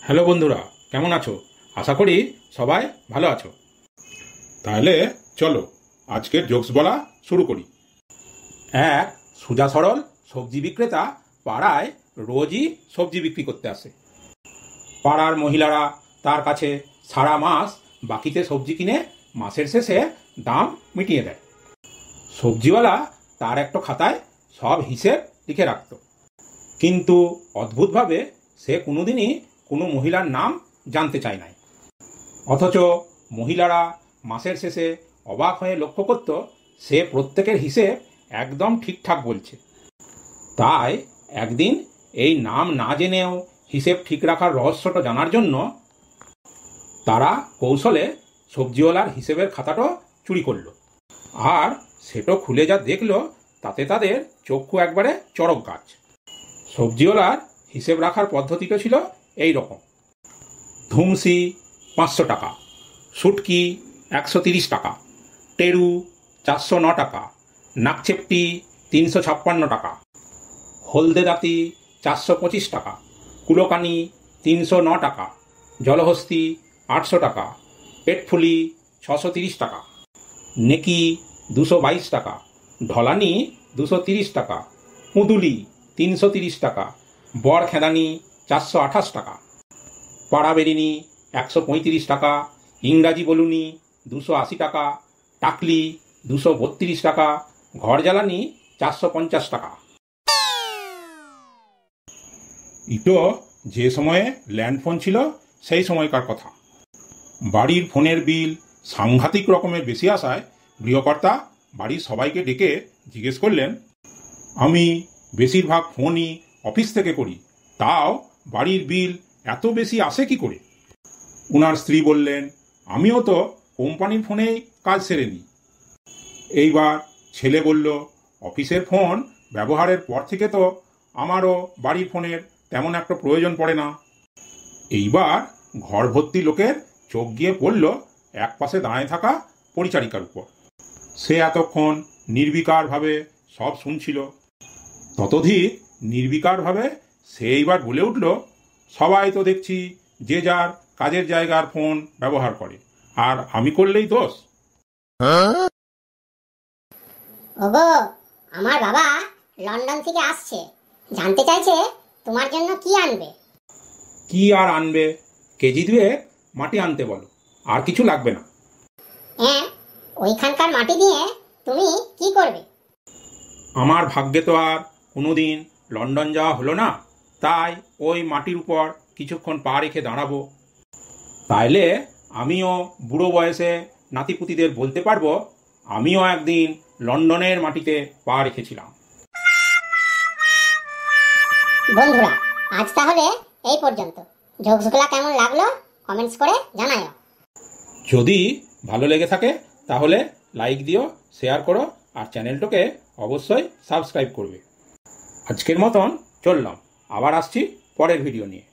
Hello বন্ধুরা, কেমন আছো? আশা করি সবাই ভালো আছো। তাহলে চলো আজকের জোকস বলা শুরু করি। এক সোজা সরল সবজি বিক্রেতা পাড়ায় রোজই সবজি বিক্রি করতে আসে। পাড়ার মহিলারা তার কাছে সারা মাস বাকিতে সবজি কিনে মাসের শেষে দাম মিটিয়ে দেয়। সবজিওয়ালা তার একটা খাতায় সব হিসেব লিখে রাখত, কিন্তু অদ্ভুতভাবে সে কোনোদিনই কোনো মহিলার নাম জানতে চায় নাই। অথচ মহিলারা মাসের শেষে অবাক হয়ে লক্ষ্য করত সে প্রত্যেকের হিসেব একদম ঠিকঠাক বলছে। তাই একদিন এই নাম না জেনেও হিসেব ঠিক রাখার রহস্যটা জানার জন্য তারা কৌশলে সবজিওয়ালার হিসেবের খাতাটা চুরি করল। আর সেটা খুলে যা দেখল তাতে তাদের চক্ষু একবারে চড়ক গাছ। সবজিওয়ালার হিসেব রাখার পদ্ধতিটা ছিল এই রকম: ধুমসি 500 টাকা, শুটকি 130 টাকা, টেরু 409 টাকা, নাকচেপটি 356 টাকা, হলদে দাঁতি 425 টাকা, কুলোকানি 309 টাকা, জলহস্তি 800 টাকা, পেটফুলি 630 টাকা, নেকি 222 টাকা, ঢলানি 230 টাকা, পুঁদুলি 330 টাকা, বর খেদানি 428 টাকা, পাড়া বেরিনি 135 টাকা, ইংরাজি বলুনি 280 টাকা, টাকলি 232 টাকা, ঘর জ্বালানি 450 টাকা। ইটো যে সময়ে ল্যান্ডফোন ছিল সেই সময়কার কথা। বাড়ির ফোনের বিল সাংঘাতিক রকমের বেশি আসায় গৃহকর্তা বাড়ির সবাইকে ডেকে জিজ্ঞেস করলেন, আমি বেশিরভাগ ফোনই অফিস থেকে করি, তাও বাড়ির বিল এত বেশি আসে কি করে? ওনার স্ত্রী বললেন, আমিও তো কোম্পানির ফোনেই কাজ সেরে নিই। এইবার ছেলে বলল, অফিসের ফোন ব্যবহারের পর থেকে তো আমারও বাড়ির ফোনের তেমন একটা প্রয়োজন পড়ে না। এইবার ঘর ভর্তি লোকের চোখ গিয়ে পড়ল এক পাশে দাঁড়িয়ে থাকা পরিচারিকার উপর। সে এতক্ষণ নির্বিকারভাবে সব শুনছিল। ততোধিক নির্বিকারভাবে সে এইবার বলে উঠল, সবাই তো দেখছি যে যার কাজের জায়গার ফোন ব্যবহার করে, আর আমি করলেই দোষ। ওগো, আমার বাবা লন্ডন থেকে আসছে, জানতে চাইছে তোমার জন্য কি আনবে। কি আর আনবে? কেজি 2 মাটি আনতে বলো, আর কিছু লাগবে না। হ্যাঁ, ওইখানকার মাটি দিয়ে তুমি কি করবে? আমার ভাগ্যে তো আর কোনোদিন লন্ডন যাওয়া হলো না, তাই ওই মাটির উপর কিছুক্ষণ পা রেখে দাঁড়াবো। তাইলে আমিও বুড়ো বয়সে নাতিপুতিদের বলতে পারবো আমিও একদিন লন্ডনের মাটিতে পা রেখেছিলাম। বন্ধুরা, আজ তাহলে এই পর্যন্ত। জোকসগুলা কেমন লাগলো কমেন্টস করে জানাও। যদি ভালো লেগে থাকে তাহলে লাইক দিও, শেয়ার করো, আর চ্যানেলটাকে অবশ্যই সাবস্ক্রাইব করবে। আজকের মতন চললাম, আবার আসছি পরের ভিডিও নিয়ে।